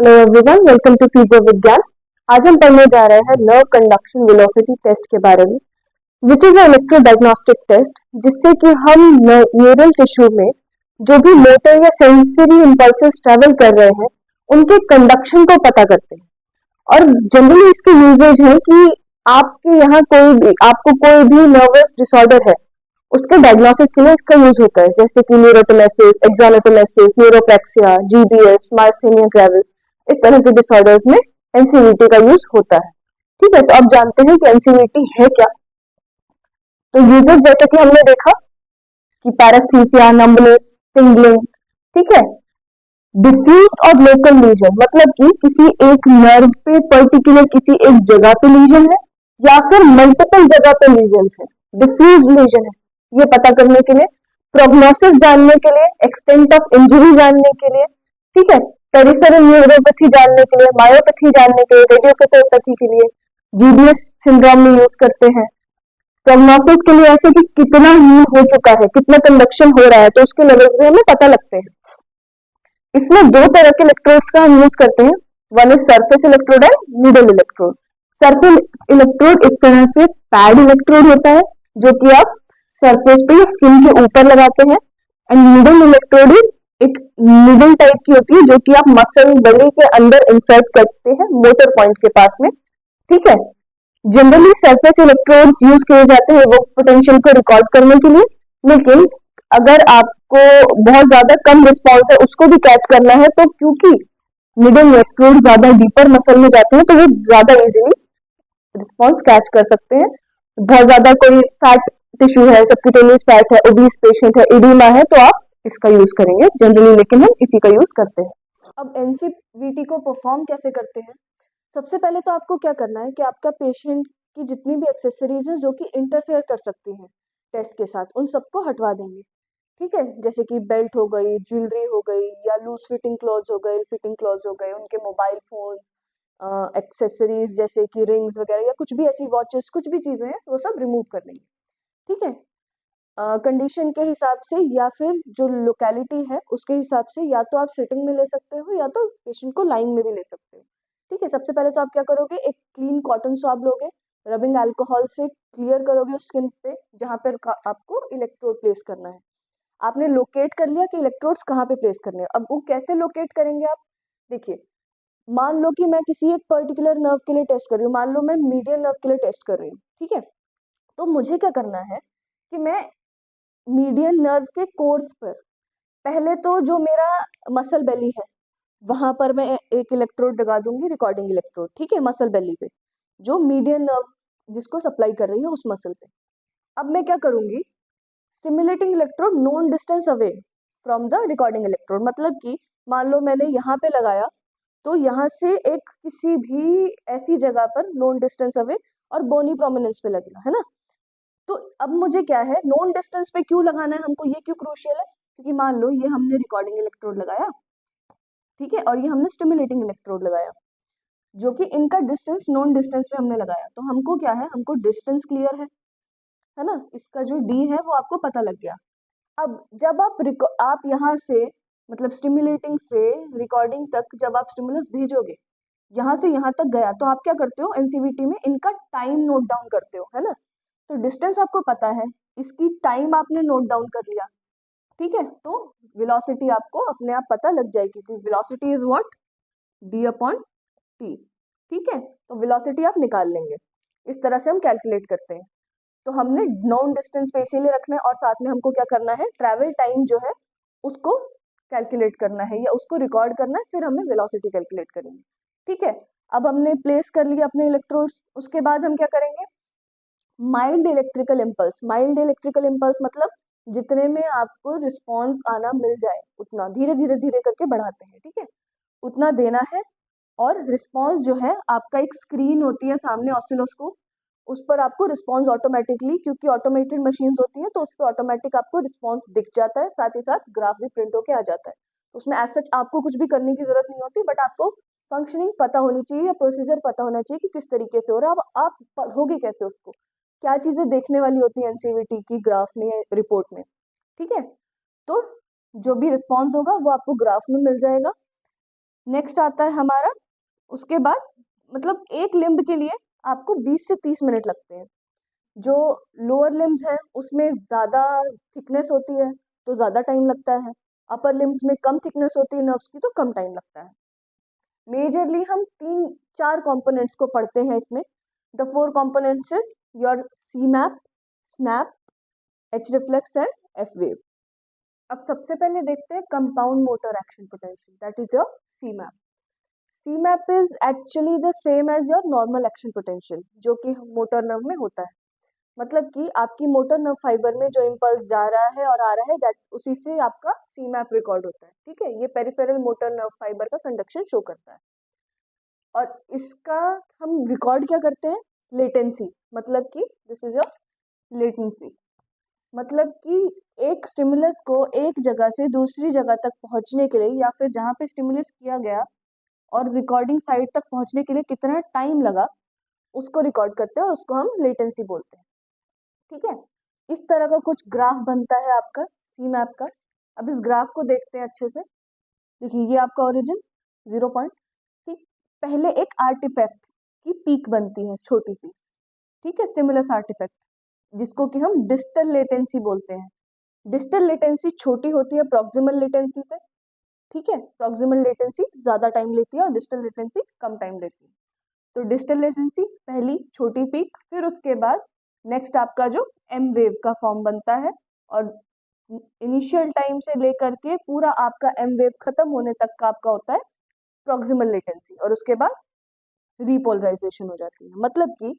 Hello everyone, welcome to physio विज्ञान। आज हम पढ़ने जा रहे हैं नर्व कंडक्शन वेलोसिटी टेस्ट के बारे में, विच इज इलेक्ट्रोडायग्नोस्टिक टेस्ट, जिससे कि हम न्यूरल टिश्यू में जो भी मोटर या सेंसरी इम्पल्सेस ट्रेवल कर रहे हैं उनके कंडक्शन को पता करते हैं। और जनरली इसकी यूजेज है कि आपके यहाँ आपको कोई भी नर्वस डिसऑर्डर है, उसके डायग्नोसिस के लिए इसका यूज होता है, जैसे कि न्यूरोटोमेसिस, एक्सोनोटोमेसिस, न्यूरोप्लेक्सिया, जीबीएस, मायस्थेनिया ग्रेविस, इस तरह के डिसऑर्डर्स में एनसीवीटी का यूज होता है। ठीक है, तो अब जानते हैं कि एनसीवीटी है क्या। तो यूजेस जैसे कि हमने देखा कि पैरास्थीसिया, नंबनेस, टिंगलिंग। ठीक है, डिफ्यूज और लोकल लीजन, मतलब कि किसी एक नर्व पे पर्टिकुलर किसी एक जगह पे लीजन है या फिर मल्टीपल जगह पे लीजन है, डिफ्यूज लीजन है, ये पता करने के लिए, प्रोग्नोसिस जानने के लिए, एक्सटेंट ऑफ इंजरी जानने के लिए, ठीक है, पेरिफेरल न्यूरोपैथी जानने के लिए, मायोपैथी जानने के लिए, रेडियोपैथी के लिए, जीबीएस सिंड्रोम में यूज करते हैं। प्रोग्नोसिस के लिए ऐसे कि कितना हील हो चुका है, कितना कंडक्शन हो रहा है, तो उसके लेवल्स भी हमें पता लगते हैं। इसमें दो तरह के इलेक्ट्रोड्स का हम यूज करते हैं, one is surface electrode and middle electrode. Surface electrode इस तरह से पैड इलेक्ट्रोड होता है जो कि आप सरफेस पे या स्किन के ऊपर लगाते हैं, एंड मिडल इलेक्ट्रोड इज एक मिडल टाइप की होती है जो कि आप मसल बॉडी के अंदर इंसर्ट करते हैं मोटर पॉइंट के पास में। ठीक है, जनरली सरफेस इलेक्ट्रोड्स यूज किए जाते हैं वो पोटेंशियल को रिकॉर्ड करने के लिए, लेकिन अगर आपको बहुत ज्यादा कम रिस्पॉन्स है उसको भी कैच करना है, तो क्योंकि मिडल इलेक्ट्रोड ज्यादा डीपर मसल में जाते हैं तो वो ज्यादा इजीली रिस्पॉन्स कैच कर सकते हैं। बहुत ज्यादा कोई फैट टिश्यू है, सबक्यूटेनियस फैट है, ओबीस पेशेंट है, एडिमा है, तो आप इसका यूज करेंगे जनरली, लेकिन हम इसी का यूज करते हैं। अब एनसीवीटी को परफॉर्म कैसे करते हैं? सबसे पहले तो आपको क्या करना है कि आपका पेशेंट की जितनी भी एक्सेसरीज हैं जो कि इंटरफेयर कर सकती हैं टेस्ट के साथ, उन सबको हटवा देंगे। ठीक है, जैसे कि बेल्ट हो गई, ज्वेलरी हो गई, या लूज फिटिंग क्लॉथ्स हो गए, फिटिंग क्लॉथ्स हो गए, उनके मोबाइल फोन, एक्सेसरीज जैसे कि रिंग्स वगैरह या कुछ भी ऐसी वॉचेस, कुछ भी चीजें हैं वो सब रिमूव कर देंगे। ठीक है, कंडीशन के हिसाब से या फिर जो लोकेलिटी है उसके हिसाब से, या तो आप सिटिंग में ले सकते हो या तो पेशेंट को लाइंग में भी ले सकते हो। ठीक है, सबसे पहले तो आप क्या करोगे, एक क्लीन कॉटन स्वैब लोगे, रबिंग अल्कोहल से क्लियर करोगे उस स्किन पे जहां पर आपको इलेक्ट्रोड प्लेस करना है। आपने लोकेट कर लिया कि इलेक्ट्रोड्स कहाँ पे प्लेस करने हैं। अब वो कैसे लोकेट करेंगे आप, देखिए, मान लो कि मैं किसी एक पर्टिकुलर नर्व के लिए टेस्ट कर रही हूँ, मान लो मैं मीडियन नर्व के लिए टेस्ट कर रही हूँ। ठीक है, तो मुझे क्या करना है कि मैं मीडियन नर्व के कोर्स पर पहले तो जो मेरा मसल बेली है वहां पर मैं एक इलेक्ट्रोड लगा दूंगी, रिकॉर्डिंग इलेक्ट्रोड। ठीक है, मसल बेली पे जो मीडियन नर्व जिसको सप्लाई कर रही है उस मसल पे। अब मैं क्या करूंगी, stimulating electrode known distance away from the recording electrode, मतलब कि मान लो मैंने यहाँ पे लगाया तो यहाँ से एक किसी भी ऐसी जगह पर नोन डिस्टेंस अवे और बोनी प्रोमिनेंस पे लगेगा, है ना। तो अब मुझे क्या है, नॉन डिस्टेंस पे क्यों लगाना है हमको, ये क्यों क्रूशियल है, क्योंकि मान लो ये हमने रिकॉर्डिंग इलेक्ट्रोड लगाया, ठीक है, और ये हमने स्टिमुलेटिंग इलेक्ट्रोड लगाया, जो कि इनका डिस्टेंस नॉन डिस्टेंस पे हमने लगाया, तो हमको क्या है, हमको डिस्टेंस क्लियर है ना, इसका जो डी है वो आपको पता लग गया। अब जब आप यहाँ से मतलब स्टिमुलेटिंग से रिकॉर्डिंग तक जब आप स्टिमुलस भेजोगे, यहाँ से यहाँ तक गया, तो आप क्या करते हो एनसीवीटी में इनका टाइम नोट डाउन करते हो, है ना। तो डिस्टेंस आपको पता है, इसकी टाइम आपने नोट डाउन कर लिया। ठीक है, तो वेलोसिटी आपको अपने आप पता लग जाएगी कि velocity is what, D upon T. ठीक है, तो वेलोसिटी आप निकाल लेंगे, इस तरह से हम कैलकुलेट करते हैं। तो हमने नॉन डिस्टेंस पे इसीलिए रखना है, और साथ में हमको क्या करना है, ट्रैवल टाइम जो है उसको कैलकुलेट करना है या उसको रिकॉर्ड करना है, फिर हमें वेलोसिटी कैलकुलेट करेंगे। ठीक है, अब हमने प्लेस कर लिया अपने इलेक्ट्रोड्स, उसके बाद हम क्या करेंगे, mild electrical impulse. Mild electrical impulse मतलब जितने में आपको रिस्पॉन्स आना मिल जाए उतना, धीरे धीरे धीरे करके बढ़ाते हैं। ठीक है, उतना देना है, और रिस्पॉन्स जो है आपका एक स्क्रीन होती है सामने ऑसिलोस्कोप, उस पर आपको रिस्पॉन्स ऑटोमेटिकली, क्योंकि ऑटोमेटेड मशीन्स होती हैं तो उस पर ऑटोमेटिक आपको रिस्पॉन्स दिख जाता है, साथ ही साथ ग्राफ भी प्रिंट होके आ जाता है। तो उसमें एज सच आपको कुछ भी करने की जरूरत नहीं होती, बट आपको फंक्शनिंग पता होनी चाहिए या प्रोसीजर पता होना चाहिए कि किस तरीके से हो रहा है। अब आप पढ़ोगे कैसे उसको, क्या चीजें देखने वाली होती है एनसीवीटी की ग्राफ में या रिपोर्ट में। ठीक है, तो जो भी रिस्पॉन्स होगा वो आपको ग्राफ में मिल जाएगा, नेक्स्ट आता है हमारा, उसके बाद मतलब एक लिम्ब के लिए आपको 20 से 30 मिनट लगते हैं। जो लोअर लिम्स है उसमें ज़्यादा थिकनेस होती है तो ज़्यादा टाइम लगता है, अपर लिम्स में कम थिकनेस होती है नर्व्स की तो कम टाइम लगता है। मेजरली हम 3-4 कंपोनेंट्स को पढ़ते हैं इसमें। The 4 components is your C map, snap, H reflex and F wave. अब सबसे पहले देखते हैं compound motor action potential, that is your C map. C map is actually the same as your normal action potential जो कि motor nerve में होता है। मतलब कि आपकी मोटर नर्व फाइबर में जो इम्पल्स जा रहा है और आ रहा है दैट उसी से आपका सी मैप रिकॉर्ड होता है। ठीक है, ये पेरिफेरल मोटर नर्व फाइबर का कंडक्शन शो करता है। और इसका हम रिकॉर्ड क्या करते हैं, लेटेंसी, मतलब कि दिस इज योर लेटेंसी। मतलब कि एक स्टिमुलस को एक जगह से दूसरी जगह तक पहुंचने के लिए या फिर जहाँ पे स्टिमुलस किया गया और रिकॉर्डिंग साइट तक पहुंचने के लिए कितना टाइम लगा उसको रिकॉर्ड करते हैं और उसको हम लेटेंसी बोलते हैं। ठीक है, इस तरह का कुछ ग्राफ बनता है आपका सी मैप का। अब इस ग्राफ को देखते हैं अच्छे से। देखिए ये आपका ओरिजिन 0 पॉइंट, ठीक, पहले एक आर्टिफैक्ट की पीक बनती है छोटी सी, ठीक है, स्टिमुलस आर्टिफैक्ट, जिसको कि हम डिस्टल लेटेंसी बोलते हैं। डिस्टल लेटेंसी छोटी होती है प्रॉक्सिमल लेटेंसी से, ठीक है, प्रॉक्सिमल लेटेंसी ज्यादा टाइम लेती है और डिस्टल लेटेंसी कम टाइम लेती है। तो डिस्टल लेटेंसी पहली छोटी पीक, फिर उसके बाद नेक्स्ट आपका जो एम वेव का फॉर्म बनता है और इनिशियल टाइम से लेकर के पूरा आपका एम वेव खत्म होने तक का आपका होता है प्रॉक्सिमल लेटेंसी और उसके बाद रीपोलराइजेशन हो जाती है। मतलब कि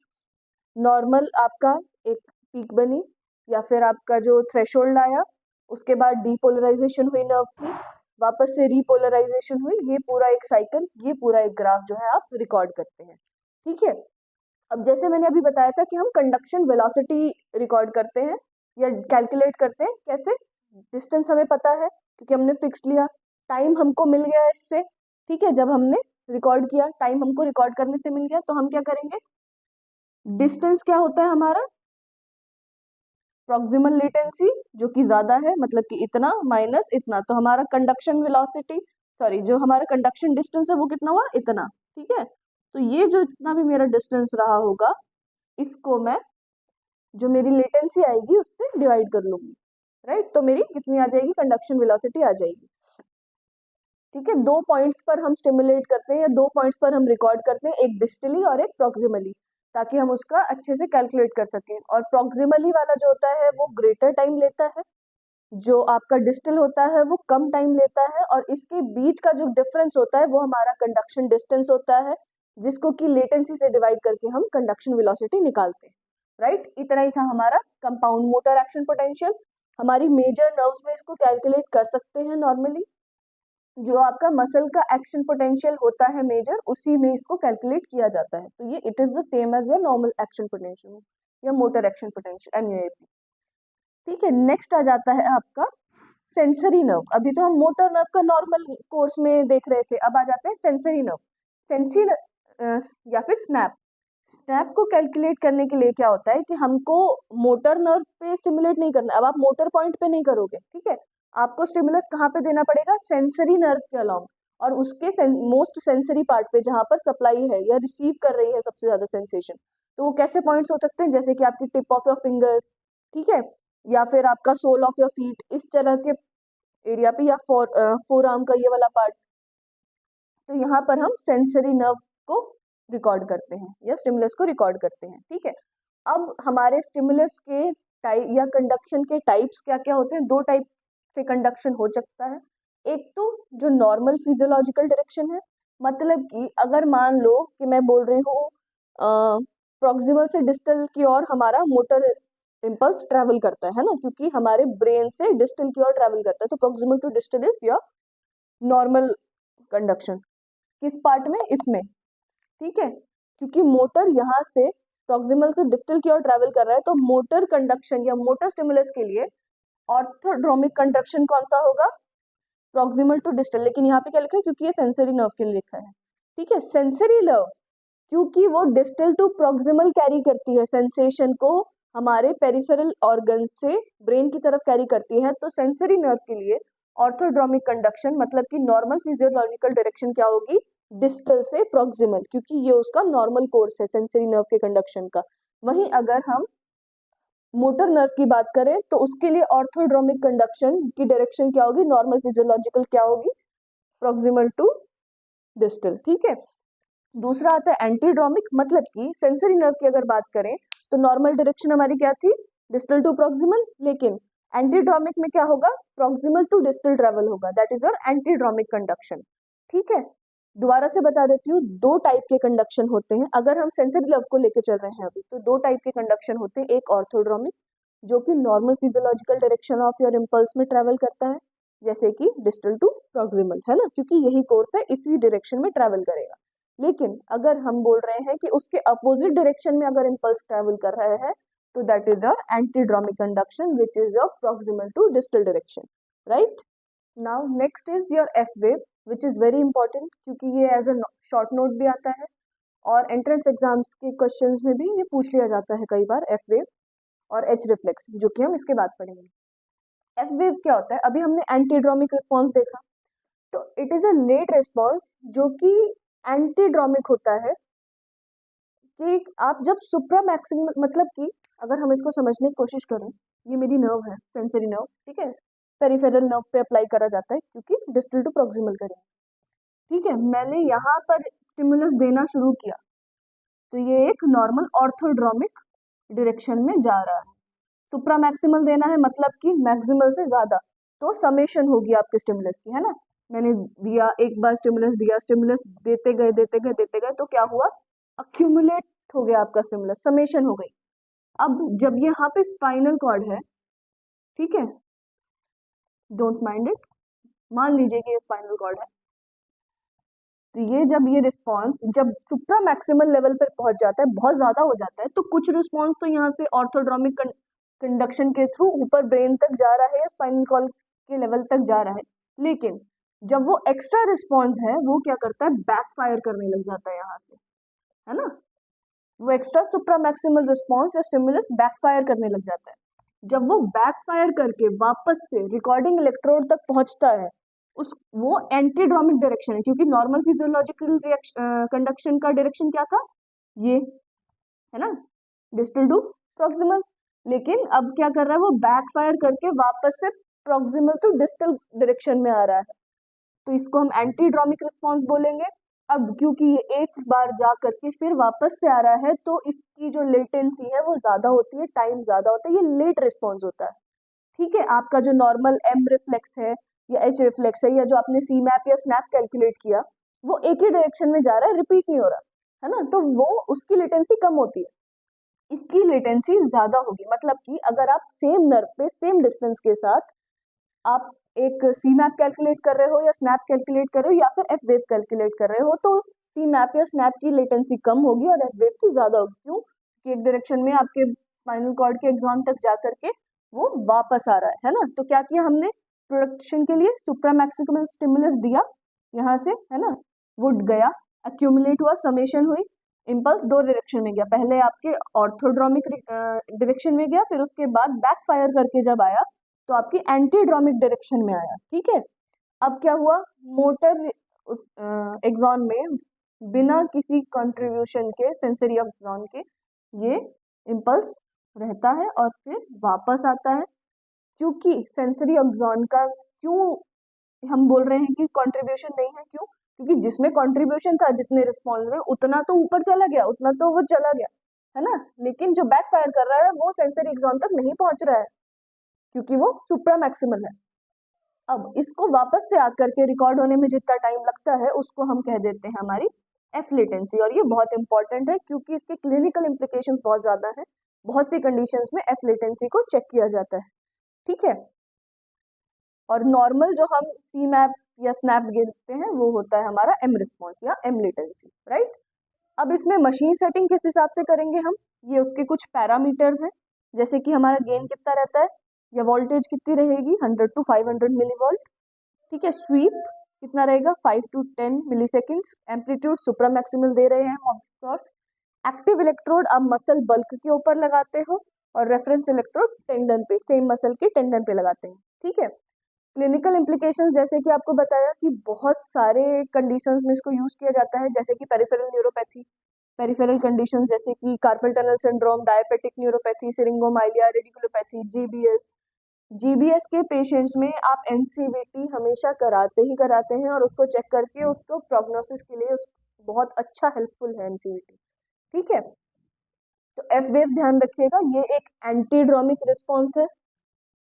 नॉर्मल आपका एक पीक बनी या फिर आपका जो थ्रेशोल्ड आया, उसके बाद डीपोलराइजेशन हुई नर्व की, वापस से रीपोलराइजेशन हुई, ये पूरा एक साइकिल, ये पूरा एक ग्राफ जो है आप रिकॉर्ड करते हैं। ठीक है, अब जैसे मैंने अभी बताया था कि हम कंडक्शन वेलोसिटी रिकॉर्ड करते हैं या कैलकुलेट करते हैं, कैसे, डिस्टेंस हमें पता है क्योंकि हमने फिक्स लिया, टाइम हमको मिल गया इससे। ठीक है, जब हमने रिकॉर्ड किया, टाइम हमको रिकॉर्ड करने से मिल गया, तो हम क्या करेंगे, डिस्टेंस क्या होता है हमारा, प्रॉक्सिमल लेटेंसी जो कि ज्यादा है, मतलब कि इतना माइनस इतना, तो हमारा कंडक्शन वेलोसिटी, सॉरी, जो हमारा कंडक्शन डिस्टेंस है वो कितना हुआ, इतना। ठीक है, तो ये जो जितना भी मेरा डिस्टेंस रहा होगा इसको मैं, जो मेरी लेटेंसी आएगी उससे डिवाइड कर लूंगी, राइट, तो मेरी कितनी आ जाएगी, कंडक्शन वेलोसिटी आ जाएगी। ठीक है, 2 पॉइंट्स पर हम स्टिमुलेट करते हैं या 2 पॉइंट्स पर हम रिकॉर्ड करते हैं, एक डिस्टली और एक प्रॉक्सिमली, ताकि हम उसका अच्छे से कैलकुलेट कर सकें। और प्रॉक्सिमली वाला जो होता है वो ग्रेटर टाइम लेता है, जो आपका डिस्टल होता है वो कम टाइम लेता है, और इसके बीच का जो डिफरेंस होता है वो हमारा कंडक्शन डिस्टेंस होता है, जिसको कि लेटेंसी से डिवाइड करके हम कंडक्शन वेलोसिटी निकालते हैं। राइट, इतना ही था हमारा कंपाउंड मोटर एक्शन पोटेंशियल। हमारी मेजर नर्व्स में इसको कैलकुलेट कर सकते हैं नॉर्मली, जो आपका मसल का एक्शन पोटेंशियल होता है मेजर, उसी में इसको कैलकुलेट किया जाता है। तो ये it is the same as your normal action potential या मोटर एक्शन पोटेंशियल, एमयूएपी। ठीक है, नेक्स्ट आ जाता है आपका सेंसरी नर्व। अभी तो हम मोटर नर्व का नॉर्मल कोर्स में देख रहे थे, अब आ जाते हैं सेंसरी नर्व। सेंसरी या फिर स्नैप। स्नैप को कैलकुलेट करने के लिए क्या होता है कि हमको मोटर नर्व पे स्टिमुलेट नहीं करना। अब आप मोटर पॉइंट पे नहीं करोगे, ठीक है, आपको स्टिमुलस कहाँ पे देना पड़ेगा, सेंसरी नर्व के अलाउंग, और उसके मोस्ट सेंसरी पार्ट पे जहाँ पर सप्लाई है या रिसीव कर रही है सबसे ज्यादा सेंसेशन। तो वो कैसे पॉइंट्स हो सकते हैं, जैसे कि आपकी टिप ऑफ योर फिंगर्स, ठीक है, या फिर आपका सोल ऑफ योर फीट, इस तरह के एरिया पे, या फोर आर्म का ये वाला पार्ट। तो यहाँ पर हम सेंसरी नर्व को रिकॉर्ड करते हैं या स्टिमुलस को रिकॉर्ड करते हैं। ठीक है, अब हमारे स्टिमुलस के टाइप या कंडक्शन के टाइप्स क्या क्या होते हैं, 2 टाइप से कंडक्शन हो सकता है। एक तो जो नॉर्मल फिजियोलॉजिकल डायरेक्शन है, मतलब कि अगर मान लो कि मैं बोल रही हूँ प्रॉक्सिमल से डिस्टल की ओर हमारा मोटर इम्पल्स ट्रेवल करता है ना, क्योंकि हमारे ब्रेन से डिस्टल की ओर ट्रेवल करता है, तो proximal to distal is your normal conduction. किस पार्ट में, इसमें, ठीक है, क्योंकि मोटर यहाँ से प्रॉक्सिमल से डिस्टल की ओर ट्रेवल कर रहा है, तो मोटर कंडक्शन या मोटर स्टिमुलस के लिए ऑर्थोड्रोमिक कंडक्शन कौन सा होगा, प्रॉक्सिमल टू डिस्टल। लेकिन यहाँ पे क्या लिखा है, क्योंकि ये सेंसरी नर्व के लिए लिखा है। ठीक है, सेंसरी नर्व क्योंकि वो डिस्टल टू प्रॉक्सिमल कैरी करती है सेंसेशन को, हमारे पेरिफेरल ऑर्गन से ब्रेन की तरफ कैरी करती है, तो सेंसरी नर्व के लिए ऑर्थोड्रोमिक कंडक्शन मतलब कि नॉर्मल फिजियोलॉजिकल डायरेक्शन क्या होगी, डिस्टल से प्रॉक्सिमल, क्योंकि ये उसका नॉर्मल कोर्स है सेंसरी नर्व के कंडक्शन का। वहीं अगर हम मोटर नर्व की बात करें तो उसके लिए ऑर्थोड्रोमिक कंडक्शन की डायरेक्शन क्या होगी, नॉर्मल फिजियोलॉजिकल क्या होगी, प्रॉक्सिमल टू डिस्टल। ठीक है, दूसरा आता है एंटीड्रोमिक, मतलब कि सेंसरी नर्व की अगर बात करें तो नॉर्मल डायरेक्शन हमारी क्या थी, डिस्टल टू प्रॉक्सिमल, लेकिन एंटीड्रोमिक में क्या होगा, प्रॉक्सिमल टू डिस्टल ट्रेवल होगा, that is your antidromic conduction. ठीक है, दोबारा से बता देती हूँ, दो टाइप के कंडक्शन होते हैं। अगर हम सेंसरी नर्व को लेके चल रहे हैं अभी, तो दो टाइप के कंडक्शन होते हैं। एक ऑर्थोड्रोमिक जो कि normal physiological direction of your impulse में ट्रेवल करता है, जैसे कि डिस्टल टू प्रॉक्सिमल, है ना, क्योंकि यही कोर्स है, इसी डायरेक्शन में ट्रेवल करेगा। लेकिन अगर हम बोल रहे हैं कि उसके अपोजिट डायरेक्शन में अगर इम्पल्स ट्रेवल कर रहे हैं, तो that is your antidromic conduction which is your proximal to distal direction, right. Now next is your F wave which is very important, क्योंकि ये एज अ शॉर्ट नोट भी आता है और एंट्रेंस एग्जाम्स के क्वेश्चंस में भी ये पूछ लिया जाता है कई बार, एफ वेव और एच रिफ्लेक्स, जो कि हम इसके बाद पढ़ेंगे। एफ वेव क्या होता है, अभी हमने एंटीड्रोमिक रिस्पॉन्स देखा, तो it is a late response जो कि एंटीड्रोमिक होता है, कि आप जब सुप्रा मैक्सिमम, मतलब कि अगर हम इसको समझने की कोशिश करें, ये मेरी नर्व है, सेंसरी नर्व, ठीक है, पेरिफेरल नर्व पे अप्लाई करा जाता है क्योंकि डिस्टल टू प्रॉक्सिमल करें। ठीक है, मैंने यहाँ पर स्टिमुलस देना शुरू किया, तो ये एक नॉर्मल ऑर्थोड्रोमिक डायरेक्शन में जा रहा है। सुप्रा मैक्सिमल देना है मतलब कि मैक्सिमल से ज्यादा, तो समेशन होगी आपके स्टिमुलस की, है ना। मैंने दिया, एक बार स्टिमुलस देते गए तो क्या हुआ, अक्यूमुलेट हो गया आपका स्टिमुलस, समेशन हो गई। अब जब यहाँ पे स्पाइनल कॉर्ड है, ठीक है, डोंट माइंड इट, मान लीजिए कि ये स्पाइनल कॉर्ड है, तो ये जब ये रिस्पॉन्स जब सुप्रा मैक्सिमल लेवल पर पहुंच जाता है, बहुत ज्यादा हो जाता है, तो कुछ रिस्पॉन्स तो यहाँ से ऑर्थोड्रोमिक कंडक्शन के थ्रू ऊपर ब्रेन तक जा रहा है या स्पाइनल कॉर्ड के लेवल तक जा रहा है, लेकिन जब वो एक्स्ट्रा रिस्पॉन्स है वो क्या करता है, बैक फायर करने लग जाता है यहाँ से, है ना। वो एक्स्ट्रा सुप्रा मैक्सिमल रिस्पॉन्स या स्टिमुलस बैकफायर करने लग जाता है। जब वो बैकफायर करके वापस से रिकॉर्डिंग इलेक्ट्रोड तक पहुंचता है, उस वो एंटीड्रोमिक डायरेक्शन है, क्योंकि नॉर्मल फिजियोलॉजिकल कंडक्शन का डायरेक्शन क्या था, ये है ना, डिस्टल टू प्रॉक्सिमल। लेकिन अब क्या कर रहा है, वो बैकफायर करके वापस से प्रॉक्सिमल टू डिस्टल डायरेक्शन में आ रहा है, तो इसको हम एंटीड्रोमिक रिस्पॉन्स बोलेंगे। अब क्योंकि ये एक बार जा करके फिर वापस से आ रहा है, तो इसकी जो लेटेंसी है वो ज्यादा होती है, टाइम ज्यादा होता है, ये लेट रिस्पॉन्स होता है। ठीक है, आपका जो नॉर्मल एम रिफ्लेक्स है या एच रिफ्लेक्स है, या जो आपने सी मैप या स्नैप कैलकुलेट किया, वो एक ही डायरेक्शन में जा रहा है, रिपीट नहीं हो रहा है ना, तो वो उसकी लेटेंसी कम होती है, इसकी लेटेंसी ज्यादा होगी। मतलब कि अगर आप सेम नर्व पे सेम डिस्टेंस के साथ आप एक सी मैप कैलकुलेट कर रहे हो या स्नैप कैलकुलेट कर रहे हो या फिर एफ वेव कैलकुलेट कर रहे हो, तो सी मैप या स्नैप की लेटेंसी कम होगी और एफ वेव की ज्यादा होगी। क्यों, कि एक डायरेक्शन में आपके स्पाइनल कॉर्ड के एक्सॉन तक जा करके वो वापस आ रहा है ना। तो क्या किया हमने, प्रोडक्शन के लिए सुप्रा मैक्सिमल स्टिमुलस दिया यहाँ से, है ना, वो गया, अक्यूमुलेट हुआ, समेशन हुई, इम्पल्स दो डायरेक्शन में गया, पहले आपके ऑर्थोड्रोमिक डायरेक्शन में गया, फिर उसके बाद बैक फायर करके जब आया तो आपकी एंटीड्रोमिक डायरेक्शन में आया। ठीक है, अब क्या हुआ, मोटर उस एक्सॉन में बिना किसी कंट्रीब्यूशन के सेंसरी एक्सॉन के ये इम्पल्स रहता है और फिर वापस आता है। क्योंकि सेंसरी एक्सॉन का, क्यों हम बोल रहे हैं कि कंट्रीब्यूशन नहीं है, क्यों, क्योंकि जिसमें कंट्रीब्यूशन था, जितने रिस्पॉन्स में, उतना तो ऊपर चला गया, उतना तो वो चला गया, है ना, लेकिन जो बैक फायर कर रहा है वो सेंसरी एक्सॉन तक नहीं पहुंच रहा है, क्योंकि वो सुप्रा मैक्सिमल है। अब इसको वापस से आकर के रिकॉर्ड होने में जितना टाइम लगता है, उसको हम कह देते हैं हमारी एफ लेटेंसी, और ये बहुत इंपॉर्टेंट है क्योंकि इसके क्लिनिकल इंप्लीकेशंस बहुत ज्यादा है, बहुत सी कंडीशंस में एफ लेटेंसी को चेक किया जाता है। ठीक है, और नॉर्मल जो हम सी मैप या स्नैप गिनते हैं वो होता है हमारा एम रिस्पॉन्स या एम लेटेंसी, राइट। अब इसमें मशीन सेटिंग किस हिसाब से करेंगे हम, ये उसके कुछ पैरामीटर्स हैं, जैसे कि हमारा गेन कितना रहता है या वोल्टेज कितनी रहेगी, 100 to 500 मिली वोल्ट। ठीक है, स्वीप कितना रहेगा, 5 to 10 milli seconds. Amplitude supra maximal दे रहे हैं हम, ऑफ कोर्स। एक्टिव इलेक्ट्रोड आप मसल बल्क के ऊपर लगाते हो और रेफरेंस इलेक्ट्रोड टेंडन पे, सेम मसल के टेंडन पे लगाते हैं। ठीक है, क्लिनिकल इम्प्लीकेशंस जैसे कि आपको बताया कि बहुत सारे कंडीशंस में इसको यूज किया जाता है, जैसे कि पेरिफेरल न्यूरोपैथी, पेरिफेरल कंडीशंस जैसे कि carpal tunnel syndrome, diabetic neuropathy, syringomyelia, radiculopathy, GBS. GBS के पेशेंट्स में आप एनसीवीटी हमेशा कराते हैं और उसको चेक करके उसको प्रोग्नोसिस के लिए बहुत अच्छा हेल्पफुल है एनसीवीटी। ठीक है, तो एफ वेव ध्यान रखिएगा, ये एक एंटीड्रोमिक रिस्पॉन्स है,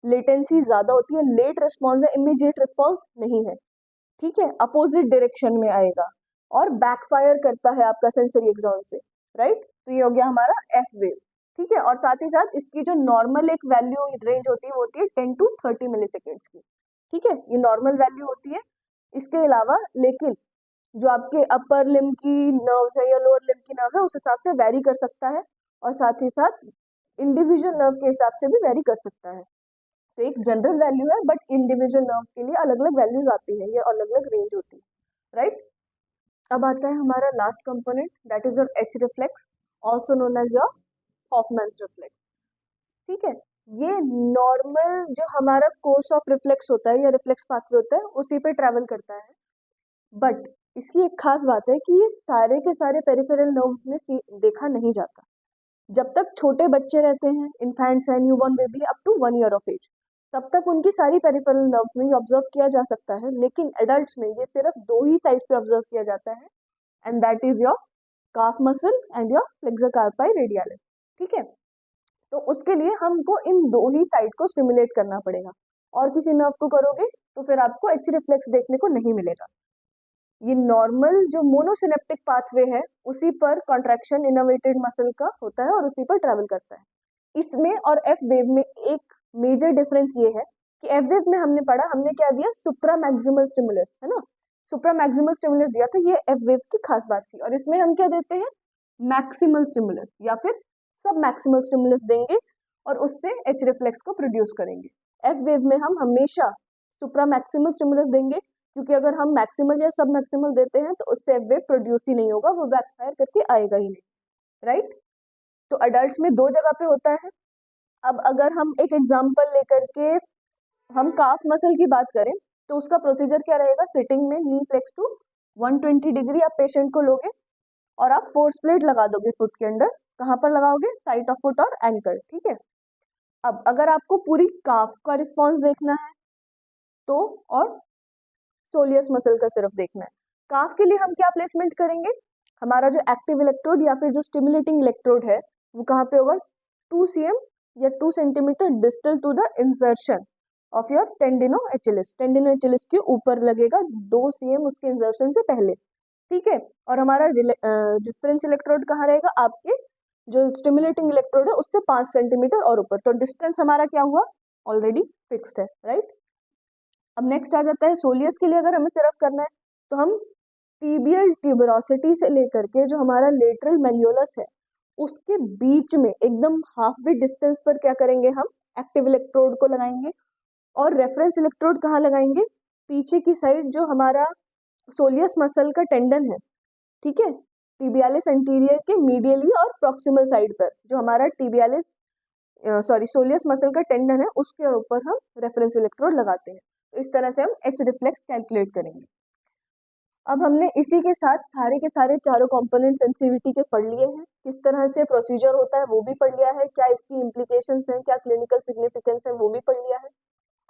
लेटेंसी ज्यादा होती है, लेट रिस्पॉन्स है, इमीडिएट रिस्पॉन्स नहीं है। ठीक है, अपोजिट डायरेक्शन में आएगा और बैकफायर करता है आपका सेंसरी एक्सॉन से, राइट। तो ये हो गया हमारा एफ वेव। ठीक है, और साथ ही साथ इसकी जो नॉर्मल एक वैल्यू रेंज होती है वो होती है 10 to 30 मिलीसेकेंड्स की। ठीक है, ये नॉर्मल वैल्यू होती है। इसके अलावा लेकिन जो आपके अपर लिम्ब की नर्व्स है या लोअर लिम्ब की नर्व है उस हिसाब से वेरी कर सकता है, और साथ ही साथ इंडिविजुअल नर्व के हिसाब से भी वेरी कर सकता है। तो एक जनरल वैल्यू है, बट इंडिविजुअल नर्व के लिए अलग अलग वैल्यूज आती है, ये अलग अलग रेंज होती है, राइट। अब आता है हमारा last component, that is your H reflex, also known as your Hoffmann's reflex. ठीक है, ये नॉर्मल जो हमारा कोर्स ऑफ रिफ्लेक्स होता है या रिफ्लेक्स पाथवे होता है उसी पे ट्रेवल करता है, बट इसकी एक खास बात है कि ये सारे के सारे पेरिफेरल नर्व्स में देखा नहीं जाता। जब तक छोटे बच्चे रहते हैं, इन्फेंट्स हैं, newborn baby up to 1 year of age, तब तक उनकी सारी पेरिफेरल नर्व्स में ऑब्जर्व किया जा सकता है, लेकिन एडल्ट्स में ये सिर्फ दो ही साइड्स पे ऑब्जर्व किया जाता है, and that is your calf muscle and your flexor कार्पाई radialis. ठीक है, तो उसके लिए हमको इन दो ही साइड को स्टिमुलेट करना पड़ेगा, और किसी नर्व को करोगे तो फिर आपको एच रिफ्लेक्स देखने को नहीं मिलेगा। ये नॉर्मल जो मोनोसिनेप्टिक पाथवे है उसी पर कॉन्ट्रैक्शन इनोवेटेड मसल का होता है और उसी पर ट्रैवल करता है। इसमें और एफ वेव में एक मेजर डिफरेंस ये है कि एफ वेव में हमने पढ़ा, हमने क्या दिया, सुप्रा मैक्सिमल स्टिमुलस, है ना, सुप्रा मैक्सिमल स्टिमुलस दिया था, ये एफ वेव की खास बात थी। और इसमें हम क्या देते हैं, मैक्सिमल स्टिमुलस या फिर सब मैक्सिमल स्टिमुलस देंगे और उससे एच रिफ्लेक्स को प्रोड्यूस करेंगे। एफ वेव में हम हमेशा सुप्रा मैक्सिमल स्टिमुलस देंगे, क्योंकि अगर हम मैक्सिमल या सब मैक्सिमल देते हैं तो उससे एफ वेव प्रोड्यूस ही नहीं होगा, वो बैकफायर करके आएगा ही नहीं, राइट। तो अडल्ट्स में दो जगह पे होता है। अब अगर हम एक एग्जांपल लेकर के हम काफ मसल की बात करें तो उसका प्रोसीजर क्या रहेगा, सिटिंग में नी फ्लेक्स टू 120 डिग्री आप पेशेंट को लोगे और आप फोर्स प्लेट लगा दोगे फुट के अंदर। कहाँ पर लगाओगे, साइट ऑफ फुट और एंकल। ठीक है, अब अगर आपको पूरी काफ का रिस्पॉन्स देखना है तो, और सोलियस मसल का सिर्फ देखना है, काफ के लिए हम क्या प्लेसमेंट करेंगे, हमारा जो एक्टिव इलेक्ट्रोड या फिर जो स्टिमुलेटिंग इलेक्ट्रोड है वो कहाँ पे होगा, 2 cm या 2 centimetre distal to the insertion of your tendino Achilles, tendino Achilles के ऊपर लगेगा 2 cm उसके इंसर्शन से पहले। ठीक है, और हमारा डिफरेंस इलेक्ट्रोड कहाँ रहेगा, आपके जो स्टिमुलेटिंग इलेक्ट्रोड है उससे 5 सेंटीमीटर और ऊपर। तो डिस्टेंस हमारा क्या हुआ, ऑलरेडी फिक्स्ड है, राइट। अब नेक्स्ट आ जाता है सोलियस के लिए, अगर हमें सिर्फ करना है तो हम टीबियल ट्यूबरोसिटी से लेकर के जो हमारा लेटरल मेलियोलस है उसके बीच में एकदम हाफ वे डिस्टेंस पर क्या करेंगे, हम एक्टिव इलेक्ट्रोड को लगाएंगे और रेफरेंस इलेक्ट्रोड कहाँ लगाएंगे, पीछे की साइड जो हमारा सोलियस मसल का टेंडन है, ठीक है, टीबियालिस एंटीरियर के मीडियली और प्रॉक्सिमल साइड पर जो हमारा टीबियालिस सोलियस मसल का टेंडन है उसके ऊपर हम रेफरेंस इलेक्ट्रोड लगाते हैं। तो इस तरह से हम एच रिफ्लेक्स कैलकुलेट करेंगे। अब हमने इसी के साथ सारे के सारे चारों कंपोनेंट्स एनसीवीटी के पढ़ लिए हैं, किस तरह से प्रोसीजर होता है वो भी पढ़ लिया है, क्या इसकी इम्प्लीकेशंस हैं, क्या क्लिनिकल सिग्निफिकेंस है वो भी पढ़ लिया है।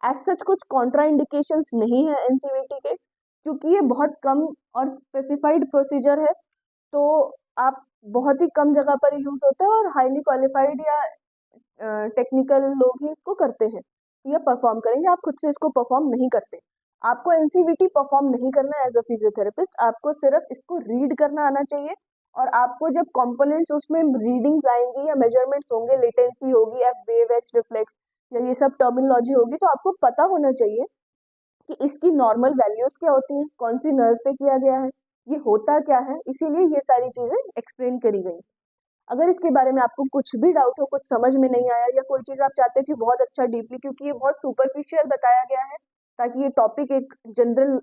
एज सच कुछ कॉन्ट्रा इंडिकेशंस नहीं है एनसीवीटी के, क्योंकि ये बहुत कम और स्पेसिफाइड प्रोसीजर है, तो आप बहुत ही कम जगह पर यूज होता है और हाईली क्वालिफाइड या टेक्निकल लोग ही इसको करते हैं या परफॉर्म करेंगे, आप खुद से इसको परफॉर्म नहीं करते। आपको एनसीवीटी परफॉर्म नहीं करना एज अ फिजियोथेरेपिस्ट, आपको सिर्फ इसको रीड करना आना चाहिए, और आपको जब कंपोनेंट्स उसमें रीडिंग्स आएंगी या मेजरमेंट्स होंगे, लेटेंसी होगी, एफ वेव, एच रिफ्लेक्स या ये सब टर्मिनोलॉजी होगी, तो आपको पता होना चाहिए कि इसकी नॉर्मल वैल्यूज क्या होती हैं, कौन सी नर्व पे किया गया है, ये होता क्या है, इसीलिए ये सारी चीजें एक्सप्लेन करी गई। अगर इसके बारे में आपको कुछ भी डाउट हो, कुछ समझ में नहीं आया या कोई चीज आप चाहते हो कि बहुत अच्छा डीपली, क्योंकि ये बहुत सुपरफिशियल बताया गया है ताकि ये टॉपिक एक जनरल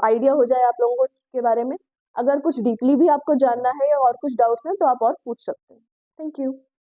आइडिया हो जाए आप लोगों को इसके बारे में, अगर कुछ डीपली भी आपको जानना है या और कुछ डाउट्स हैं तो आप और पूछ सकते हैं। Thank you.